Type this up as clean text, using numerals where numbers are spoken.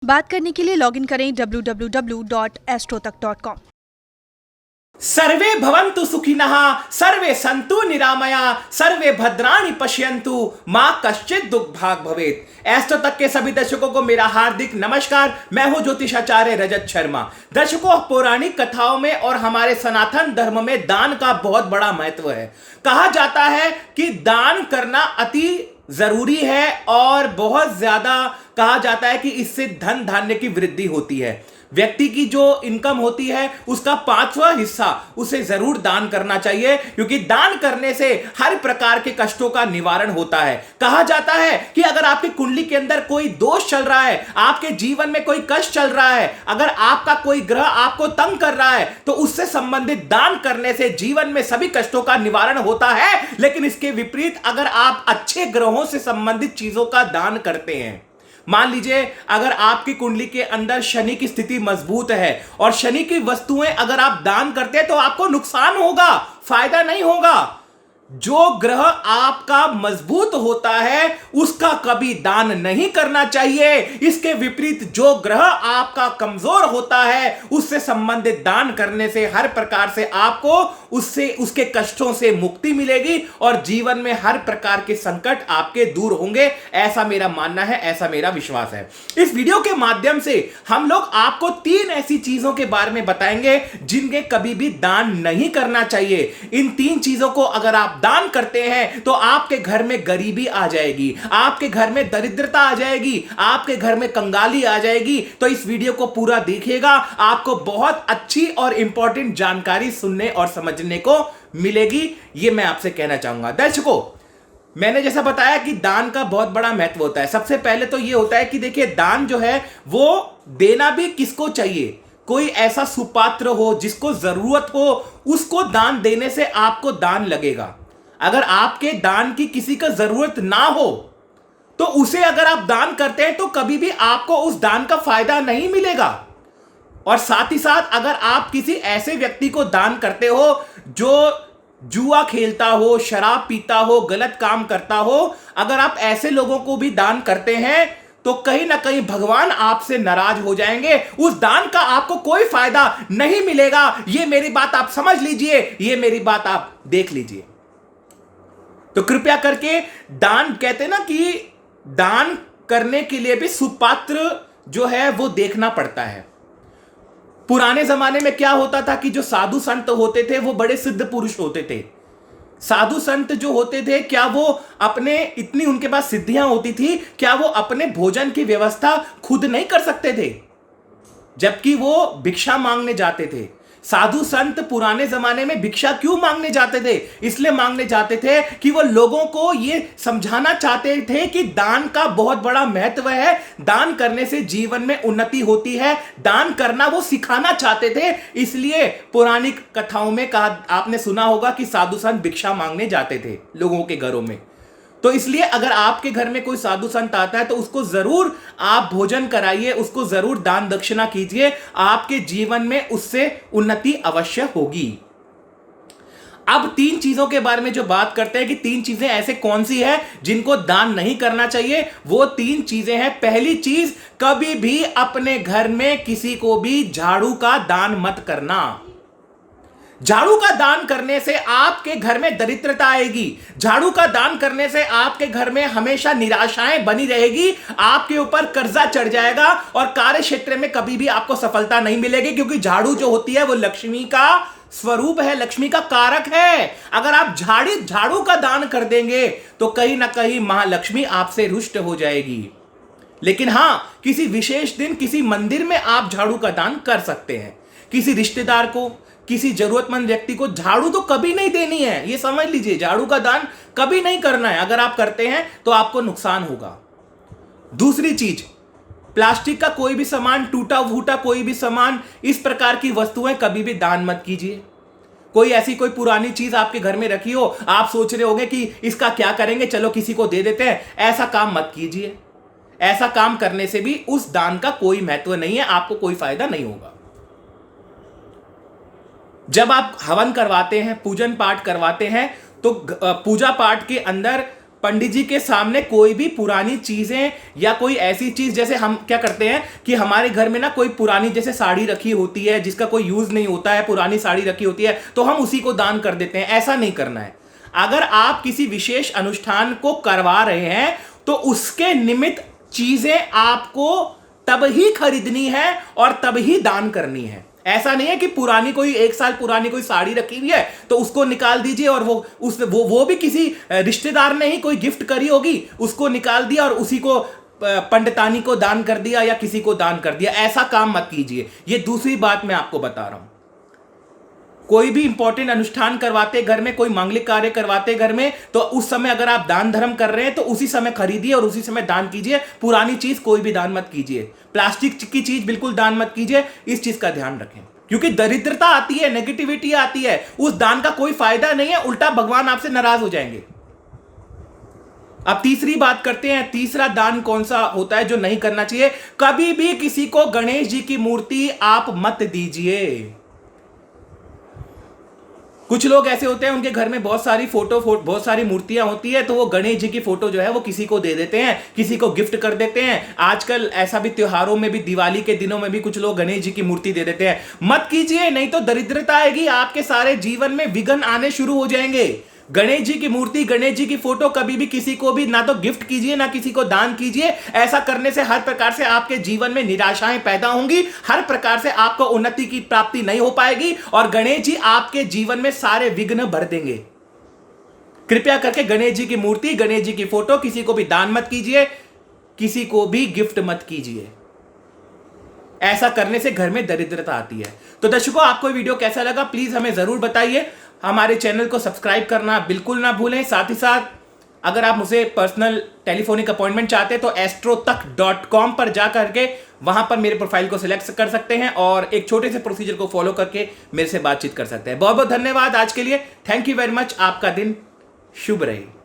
बात करने के लिए लॉगिन करें www.astrotak.com। सर्वे भवन्तु सुखिनः, सर्वे सन्तु निरामया, सर्वे भद्राणि पश्यन्तु, मां कश्चित् दुर्भाग भवेत्। एस्ट्रो तक के सभी दर्शकों को मेरा हार्दिक नमस्कार। मैं हूं ज्योतिषाचार्य रजत शर्मा। दर्शकों, पौराणिक कथाओं में और हमारे सनातन धर्म में दान का बहुत बड़ा महत्व है। कहा जाता है कि दान करना अति जरूरी है और बहुत ज्यादा कहा जाता है कि इससे धन धान्य की वृद्धि होती है। व्यक्ति की जो इनकम होती है उसका 5वां हिस्सा उसे जरूर दान करना चाहिए, क्योंकि दान करने से हर प्रकार के कष्टों का निवारण होता है। कहा जाता है कि अगर आपकी कुंडली के अंदर कोई दोष चल रहा है, आपके जीवन में कोई कष्ट चल रहा है, अगर आपका कोई ग्रह आपको तंग कर रहा है, तो उससे संबंधित दान करने से जीवन में सभी कष्टों का निवारण होता है। लेकिन इसके विपरीत अगर आप अच्छे ग्रहों से संबंधित चीजों का दान करते हैं, मान लीजिए अगर आपकी कुंडली के अंदर शनि की स्थिति मजबूत है और शनि की वस्तुएं अगर आप दान करते हैं तो आपको नुकसान होगा, फायदा नहीं होगा। जो ग्रह आपका मजबूत होता है उसका कभी दान नहीं करना चाहिए। इसके विपरीत जो ग्रह आपका कमजोर होता है उससे संबंधित दान करने से हर प्रकार से आपको उसके कष्टों से मुक्ति मिलेगी और जीवन में हर प्रकार के संकट आपके दूर होंगे। ऐसा मेरा मानना है, ऐसा मेरा विश्वास है। इस वीडियो के माध्यम से हम लोग आपको 3 ऐसी चीजों के बारे में बताएंगे जिनके कभी भी दान नहीं करना चाहिए। इन 3 चीजों को अगर आप दान करते हैं तो आपके घर में गरीबी आ जाएगी, आपके घर में दरिद्रता आ जाएगी, आपके घर में कंगाली आ जाएगी। तो इस वीडियो को पूरा देखिएगा, आपको बहुत अच्छी और इंपॉर्टेंट जानकारी सुनने और समझने को मिलेगी, यह मैं आपसे कहना चाहूंगा। दर्शकों, मैंने जैसा बताया कि दान का बहुत बड़ा महत्व होता है। सबसे पहले तो यह होता है कि देखिए, दान जो है वो देना भी किसको चाहिए। कोई ऐसा सुपात्र हो जिसको जरूरत हो, उसको दान देने से आपको दान लगेगा। अगर आपके दान की किसी का जरूरत ना हो तो उसे अगर आप दान करते हैं तो कभी भी आपको उस दान का फायदा नहीं मिलेगा। और साथ ही साथ अगर आप किसी ऐसे व्यक्ति को दान करते हो जो जुआ खेलता हो, शराब पीता हो, गलत काम करता हो, अगर आप ऐसे लोगों को भी दान करते हैं तो कहीं ना कहीं भगवान आपसे नाराज हो जाएंगे। उस दान का आपको कोई फायदा नहीं मिलेगा। यह मेरी बात आप समझ लीजिए, यह मेरी बात आप देख लीजिए। तो कृपया करके दान, कहते हैं ना कि दान करने के लिए भी सुपात्र जो है वो देखना पड़ता है। पुराने जमाने में क्या होता था कि जो साधु संत होते थे वो बड़े सिद्ध पुरुष होते थे। साधु संत जो होते थे, क्या वो अपने, इतनी उनके पास सिद्धियां होती थी, क्या वो अपने भोजन की व्यवस्था खुद नहीं कर सकते थे, जबकि वो भिक्षा मांगने जाते थे। साधु संत पुराने जमाने में भिक्षा क्यों मांगने जाते थे? इसलिए मांगने जाते थे कि वो लोगों को ये समझाना चाहते थे कि दान का बहुत बड़ा महत्व है, दान करने से जीवन में उन्नति होती है। दान करना वो सिखाना चाहते थे। इसलिए पौराणिक कथाओं में कहा, आपने सुना होगा कि साधु संत भिक्षा मांगने जाते थे लोगों के घरों में। तो इसलिए अगर आपके घर में कोई साधु संत आता है तो उसको जरूर आप भोजन कराइए, उसको जरूर दान दक्षिणा कीजिए। आपके जीवन में उससे उन्नति अवश्य होगी। अब 3 चीजों के बारे में जो बात करते हैं कि 3 चीजें ऐसे कौन सी है जिनको दान नहीं करना चाहिए, वो 3 चीजें हैं। पहली चीज, कभी भी अपने घर में किसी को भी झाड़ू का दान मत करना। झाड़ू का दान करने से आपके घर में दरिद्रता आएगी। झाड़ू का दान करने से आपके घर में हमेशा निराशाएं बनी रहेगी, आपके ऊपर कर्जा चढ़ जाएगा और कार्य क्षेत्र में कभी भी आपको सफलता नहीं मिलेगी, क्योंकि झाड़ू जो होती है वो लक्ष्मी का स्वरूप है, लक्ष्मी का कारक है। अगर आप झाड़ू का दान कर देंगे तो कहीं ना कहीं महालक्ष्मी आपसे रुष्ट हो जाएगी। लेकिन हां, किसी विशेष दिन किसी मंदिर में आप झाड़ू का दान कर सकते हैं। किसी रिश्तेदार को, किसी जरूरतमंद व्यक्ति को झाड़ू तो कभी नहीं देनी है, ये समझ लीजिए। झाड़ू का दान कभी नहीं करना है। अगर आप करते हैं तो आपको नुकसान होगा। दूसरी चीज, प्लास्टिक का कोई भी सामान, टूटा फूटा कोई भी सामान, इस प्रकार की वस्तुएं कभी भी दान मत कीजिए। कोई ऐसी कोई पुरानी चीज आपके घर में रखी हो, आप सोच रहे होंगे कि इसका क्या करेंगे, चलो किसी को दे देते हैं, ऐसा काम मत कीजिए। ऐसा काम करने से भी उस दान का कोई महत्व नहीं है, आपको कोई फायदा नहीं होगा। जब आप हवन करवाते हैं, पूजन पाठ करवाते हैं, तो पूजा पाठ के अंदर पंडित जी के सामने कोई भी पुरानी चीजें या कोई ऐसी चीज, जैसे हम क्या करते हैं कि हमारे घर में ना कोई पुरानी जैसे साड़ी रखी होती है जिसका कोई यूज नहीं होता है, पुरानी साड़ी रखी होती है तो हम उसी को दान कर देते हैं। ऐसा नहीं करना है। अगर आप किसी विशेष अनुष्ठान को करवा रहे हैं तो उसके निमित्त चीजें आपको तब ही खरीदनी है और तब ही दान करनी है। ऐसा नहीं है कि पुरानी कोई 1 साल पुरानी कोई साड़ी रखी हुई है तो उसको निकाल दीजिए और वो भी किसी रिश्तेदार ने ही कोई गिफ्ट करी होगी, उसको निकाल दिया और उसी को पंडितानी को दान कर दिया या किसी को दान कर दिया। ऐसा काम मत कीजिए। ये दूसरी बात मैं आपको बता रहा हूं। कोई भी इंपॉर्टेंट अनुष्ठान करवाते घर में, कोई मांगलिक कार्य करवाते घर में, तो उस समय अगर आप दान धर्म कर रहे हैं तो उसी समय खरीदिए और उसी समय दान कीजिए। पुरानी चीज कोई भी दान मत कीजिए। प्लास्टिक की चीज बिल्कुल दान मत कीजिए। इस चीज का ध्यान रखें, क्योंकि दरिद्रता आती है, नेगेटिविटी आती है, उस दान का कोई फायदा नहीं है, उल्टा भगवान आपसे नाराज हो जाएंगे। अब तीसरी बात करते हैं। तीसरा दान कौन सा होता है जो नहीं करना चाहिए? कभी भी किसी को गणेश जी की मूर्ति आप मत दीजिए। कुछ लोग ऐसे होते हैं उनके घर में बहुत सारी मूर्तियां होती है, तो वो गणेश जी की फोटो जो है वो किसी को दे देते हैं, किसी को गिफ्ट कर देते हैं। आजकल ऐसा भी त्योहारों में भी, दिवाली के दिनों में भी कुछ लोग गणेश जी की मूर्ति दे देते हैं। मत कीजिए, नहीं तो दरिद्रता आएगी, आपके सारे जीवन में विघ्न आने शुरू हो जाएंगे। गणेश जी की मूर्ति, गणेश जी की फोटो कभी भी किसी को भी ना तो गिफ्ट कीजिए ना किसी को दान कीजिए। ऐसा करने से हर प्रकार से आपके जीवन में निराशाएं पैदा होंगी, हर प्रकार से आपको उन्नति की प्राप्ति नहीं हो पाएगी और गणेश जी आपके जीवन में सारे विघ्न भर देंगे। कृपया करके गणेश जी की मूर्ति, गणेश जी की फोटो किसी को भी दान मत कीजिए, किसी को भी गिफ्ट मत कीजिए। ऐसा करने से घर में दरिद्रता आती है। तो दर्शकों, आपको वीडियो कैसा लगा प्लीज हमें जरूर बताइए। हमारे चैनल को सब्सक्राइब करना बिल्कुल ना भूलें। साथ ही साथ अगर आप मुझे पर्सनल टेलीफोनिक अपॉइंटमेंट चाहते हैं तो astrotak.com पर जा करके वहां पर मेरे प्रोफाइल को सिलेक्ट कर सकते हैं और एक छोटे से प्रोसीजर को फॉलो करके मेरे से बातचीत कर सकते हैं। बहुत बहुत धन्यवाद आज के लिए। Thank you very much. आपका दिन शुभ रहे।